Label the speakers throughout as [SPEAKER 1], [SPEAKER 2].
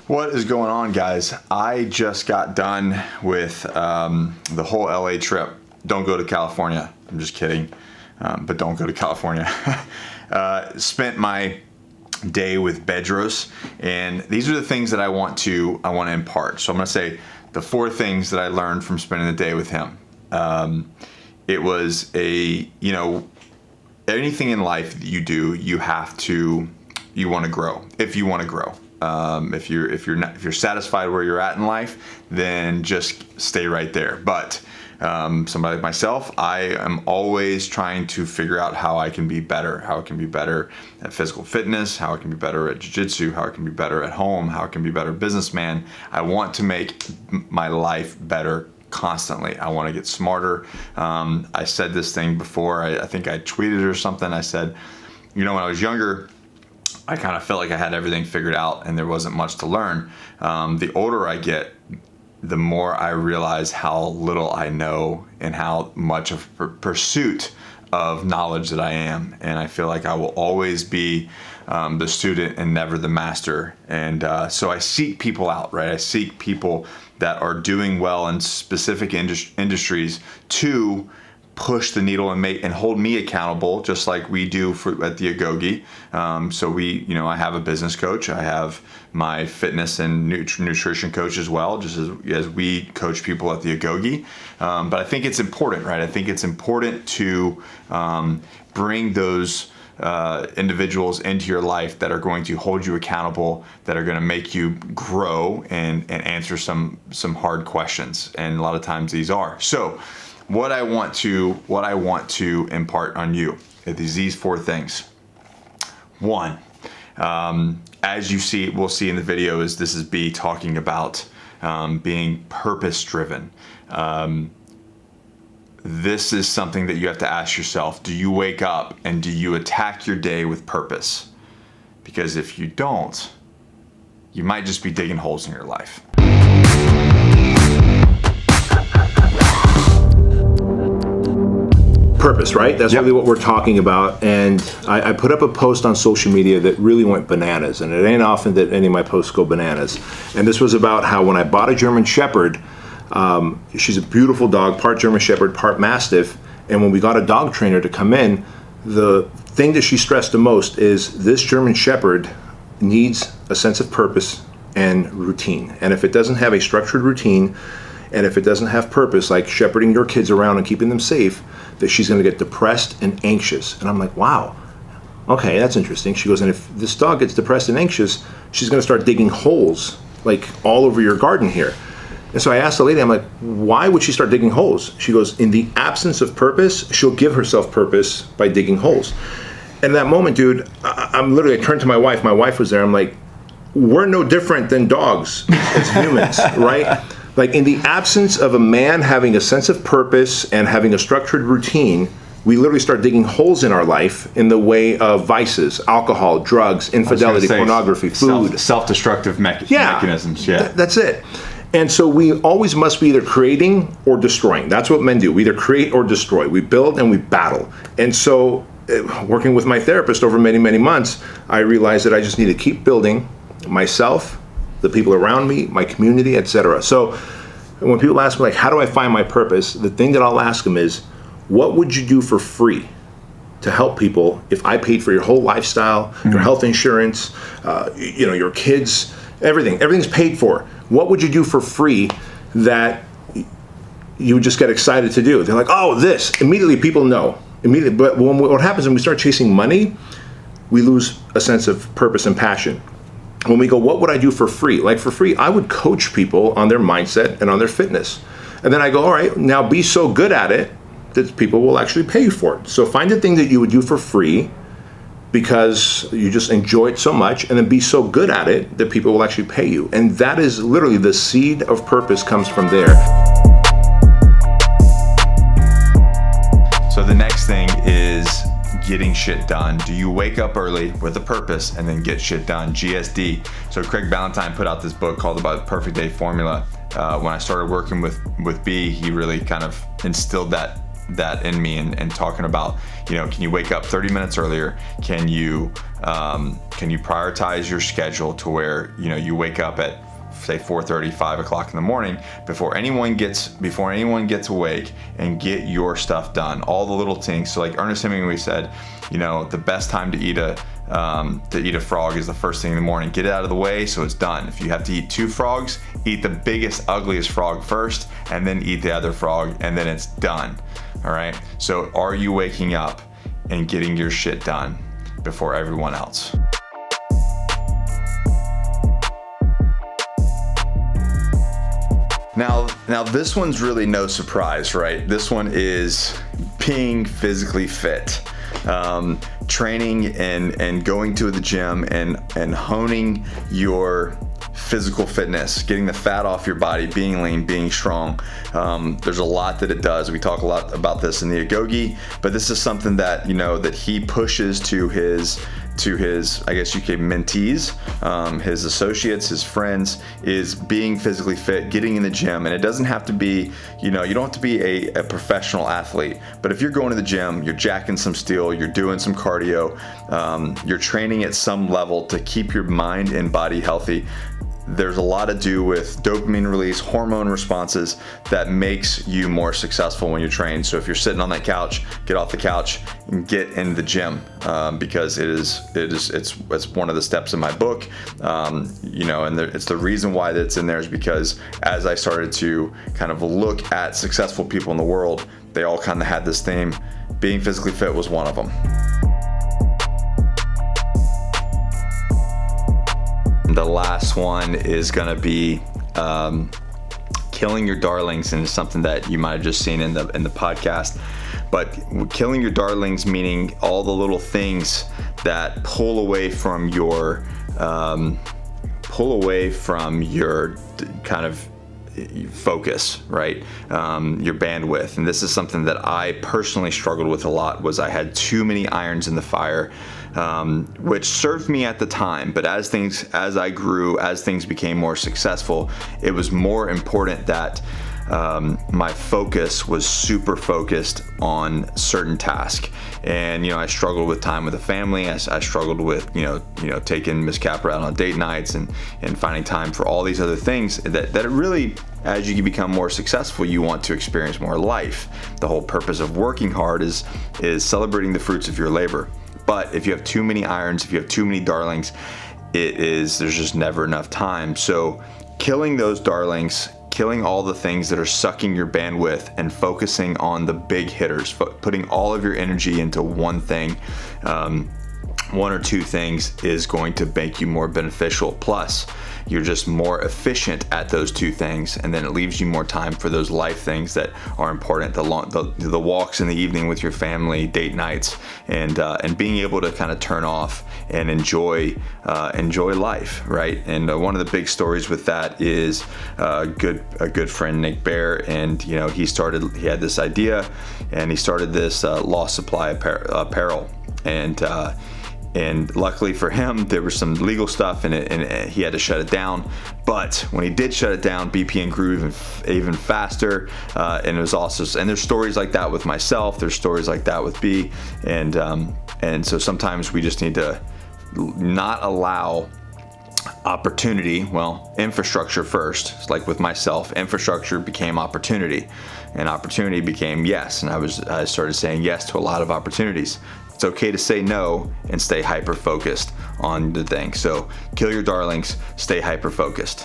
[SPEAKER 1] What is going on, guys? I just got done with the whole LA trip. Don't go to California. I'm just kidding, but don't go to California. Spent my day with Bedros, and these are the things that I want to impart. So I'm going to say the 4 things that I learned from spending the day with him. It was anything in life that you do, you want to grow. If you want to grow. If you're satisfied where you're at in life, then just stay right there. But somebody like myself, I am always trying to figure out how I can be better, how I can be better at physical fitness, how I can be better at jiu-jitsu, how I can be better at home, how I can be a better businessman. I want to make my life better constantly. I want to get smarter. I said this thing before, I think I tweeted or something. I said, when I was younger, I kind of felt like I had everything figured out and there wasn't much to learn. The older I get, the more I realize how little I know and how much of pursuit of knowledge that I am. And I feel like I will always be the student and never the master. And so I seek people out, right? I seek people that are doing well in specific industries to push the needle and hold me accountable, just like we do at the Agoge. So I have a business coach. I have my fitness and nutrition coach as well, just as we coach people at the Agoge. But I think it's important, right? I think it's important to bring those individuals into your life that are going to hold you accountable, that are going to make you grow and answer some hard questions. And a lot of times these are. So what I want to impart on you is these 4 things. 1, as we'll see in the video, this is B talking about being purpose-driven. This is something that you have to ask yourself. Do you wake up and do you attack your day with purpose? Because if you don't, you might just be digging holes in your life.
[SPEAKER 2] Purpose, right? That's really what we're talking about. And I put up a post on social media that really went bananas, and it ain't often that any of my posts go bananas. And this was about how when I bought a German Shepherd, she's a beautiful dog, part German Shepherd, part Mastiff, and when we got a dog trainer to come in, the thing that she stressed the most is this German Shepherd needs a sense of purpose and routine. And if it doesn't have a structured routine, and if it doesn't have purpose, like shepherding your kids around and keeping them safe, that she's going to get depressed and anxious. And I'm like, wow, okay, that's interesting. She goes, and if this dog gets depressed and anxious, she's going to start digging holes like all over your garden here. And so I asked the lady, I'm like, why would she start digging holes? She goes, in the absence of purpose, she'll give herself purpose by digging holes. And in that moment, dude, I turned to my wife. My wife was there. I'm like, we're no different than dogs as humans, right? Like, in the absence of a man having a sense of purpose and having a structured routine, we literally start digging holes in our life in the way of vices, alcohol, drugs, infidelity, pornography, food.
[SPEAKER 1] Self-destructive mechanisms. Yeah.
[SPEAKER 2] That's it. And so we always must be either creating or destroying. That's what men do. We either create or destroy. We build and we battle. And so working with my therapist over many, many months, I realized that I just need to keep building myself, the people around me, my community, etc. So when people ask me, like, how do I find my purpose? The thing that I'll ask them is, what would you do for free to help people if I paid for your whole lifestyle, your health insurance, your kids, everything? Everything's paid for. What would you do for free that you would just get excited to do? They're like, oh, this. Immediately people know. But what happens when we start chasing money, we lose a sense of purpose and passion. When we go, what would I do for free? Like, for free, I would coach people on their mindset and on their fitness. And then I go, all right, now be so good at it that people will actually pay you for it. So find a thing that you would do for free because you just enjoy it so much, and then be so good at it that people will actually pay you. And that is literally the seed of purpose comes from there.
[SPEAKER 1] So the next thing is getting shit done? Do you wake up early with a purpose and then get shit done? GSD. So Craig Ballantyne put out this book called About the Perfect Day Formula. When I started working with B, he really kind of instilled that in me, and talking about, can you wake up 30 minutes earlier? Can you prioritize your schedule to where, you wake up at, say, 4:30, 5 o'clock in the morning before anyone gets awake, and get your stuff done, all the little things. So like Ernest Hemingway said, the best time to eat a frog is the first thing in the morning. Get it out of the way so it's done. If you have to eat 2 frogs, eat the biggest, ugliest frog first, and then eat the other frog, and then it's done. All right. So are you waking up and getting your shit done before everyone else? Now this one's really no surprise, right? This one is being physically fit. Training and going to the gym and honing your physical fitness, getting the fat off your body, being lean, being strong. There's a lot that it does. We talk a lot about this in the Agoge, but this is something that, that he pushes to his, I guess you could mentees, his associates, his friends, is being physically fit, getting in the gym. And it doesn't have to be, you don't have to be a professional athlete, but if you're going to the gym, you're jacking some steel, you're doing some cardio, you're training at some level to keep your mind and body healthy. There's a lot to do with dopamine release, hormone responses that makes you more successful when you train. So if you're sitting on that couch, get off the couch and get in the gym, because it's one of the steps in my book, and it's the reason why that's in there is because as I started to kind of look at successful people in the world, they all kind of had this theme. Being physically fit was one of them. The last one is going to be killing your darlings, and it's something that you might have just seen in the podcast. But killing your darlings, meaning all the little things that pull away from your kind of focus, right? Your bandwidth. And this is something that I personally struggled with a lot. Was I had too many irons in the fire, which served me at the time, but as I grew, as things became more successful, it was more important that my focus was super focused on certain tasks. And I struggled with time with the family. I struggled with taking Miss Capra out on date nights and finding time for all these other things that it really, as you become more successful, you want to experience more life. The whole purpose of working hard is celebrating the fruits of your labor. But if you have too many irons, if you have too many darlings, there's just never enough time. So killing those darlings, killing all the things that are sucking your bandwidth and focusing on the big hitters, putting all of your energy into one thing, one or two things, is going to make you more beneficial. Plus, you're just more efficient at those two things, and then it leaves you more time for those life things that are important, the walks in the evening with your family, date nights, and being able to kind of turn off and enjoy life, right? And one of the big stories with that is a good friend, Nick Bear, and he had this idea, and he started this Lost Supply apparel, and luckily for him, there was some legal stuff in it, and he had to shut it down. But when he did shut it down, BPN grew even faster, and it was also. And there's stories like that with myself. There's stories like that with B, and so sometimes we just need to not allow opportunity. Well, infrastructure first. It's like with myself, infrastructure became opportunity, and opportunity became yes. And I started saying yes to a lot of opportunities. It's okay to say no and stay hyper-focused on the thing. So kill your darlings, stay hyper-focused.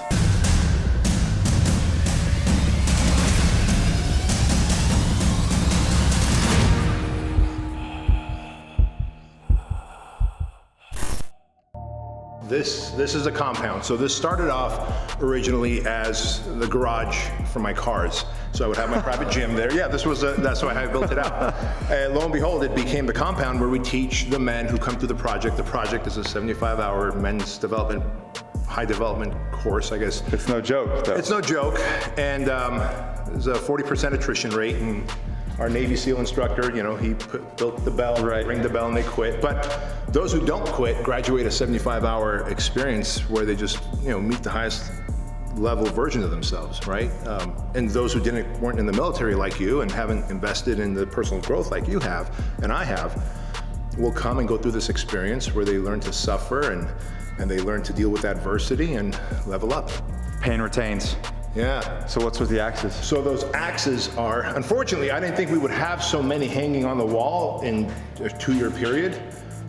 [SPEAKER 2] This is a compound. So this started off originally as the garage for my cars. So I would have my private gym there. Yeah, that's why I built it out. And lo and behold, it became the compound where we teach the men who come through the project. The project is a 75-hour men's development, high development course, I guess.
[SPEAKER 1] It's no joke, though.
[SPEAKER 2] It's no joke. And there's a 40% attrition rate, and our Navy SEAL instructor, he built the bell, ring the bell, and they quit. But those who don't quit graduate a 75-hour experience where they just, meet the highest level version of themselves, right? And those who weren't in the military like you and haven't invested in the personal growth like you have, and I have, will come and go through this experience where they learn to suffer and they learn to deal with adversity and level up.
[SPEAKER 1] Pain retains.
[SPEAKER 2] Yeah.
[SPEAKER 1] So what's with the axes?
[SPEAKER 2] So those axes are, unfortunately, I didn't think we would have so many hanging on the wall in a 2-year period.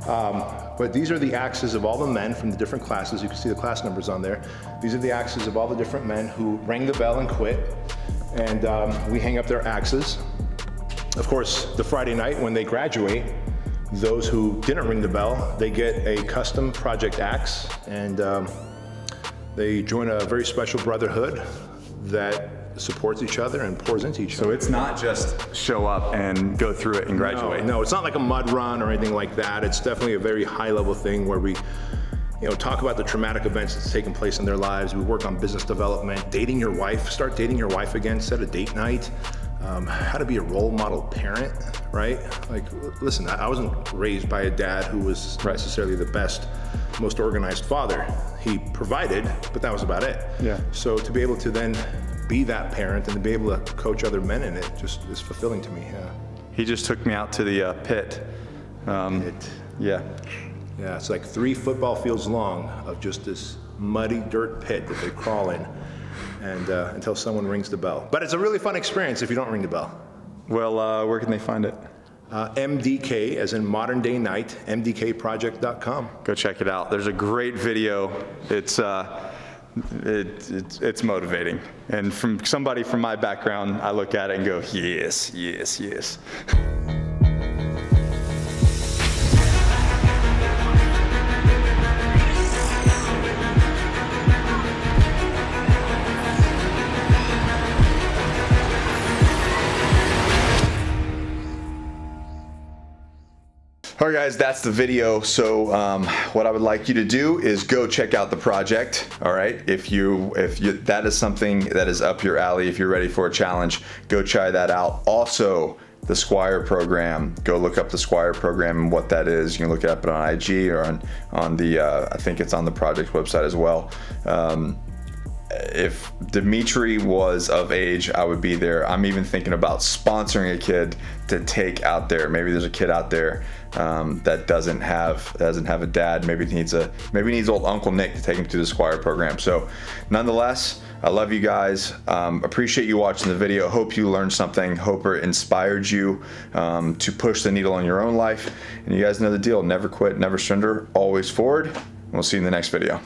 [SPEAKER 2] But these are the axes of all the men from the different classes. You can see the class numbers on there. These are the axes of all the different men who rang the bell and quit. And we hang up their axes. Of course, the Friday night when they graduate, those who didn't ring the bell, they get a custom project axe, and they join a very special brotherhood that supports each other and pours into each other.
[SPEAKER 1] So it's not just show up and go through it and graduate.
[SPEAKER 2] No, it's not like a mud run or anything like that. It's definitely a very high level thing where we talk about the traumatic events that's taken place in their lives. We work on business development, dating your wife, start dating your wife again, set a date night. How to be a role model parent, right? Like, listen, I wasn't raised by a dad who was necessarily the best, most organized father. He provided, but that was about it.
[SPEAKER 1] Yeah.
[SPEAKER 2] So to be able to then be that parent and to be able to coach other men in it just is fulfilling to me, yeah.
[SPEAKER 1] He just took me out to the pit. Yeah.
[SPEAKER 2] Yeah, it's like 3 football fields long of just this muddy dirt pit that they crawl in. And until someone rings the bell. But it's a really fun experience if you don't ring the bell.
[SPEAKER 1] Well, where can they find it?
[SPEAKER 2] MDK, as in modern day night, mdkproject.com.
[SPEAKER 1] Go check it out. There's a great video. It's motivating. And from somebody from my background, I look at it and go, yes, yes, yes. All right, guys, that's the video. So what I would like you to do is go check out the project. All right, if you that is something that is up your alley, if you're ready for a challenge, go try that out. Also, the Squire program. Go look up the Squire program and what that is. You can look it up on IG or on the I think it's on the project website as well. If Dimitri was of age, I would be there. I'm even thinking about sponsoring a kid to take out there. Maybe there's a kid out there that doesn't have a dad. Maybe needs old Uncle Nick to take him through the Squire program. So, nonetheless, I love you guys. Appreciate you watching the video. Hope you learned something. Hope it inspired you to push the needle in your own life. And you guys know the deal. Never quit, never surrender, always forward. And we'll see you in the next video.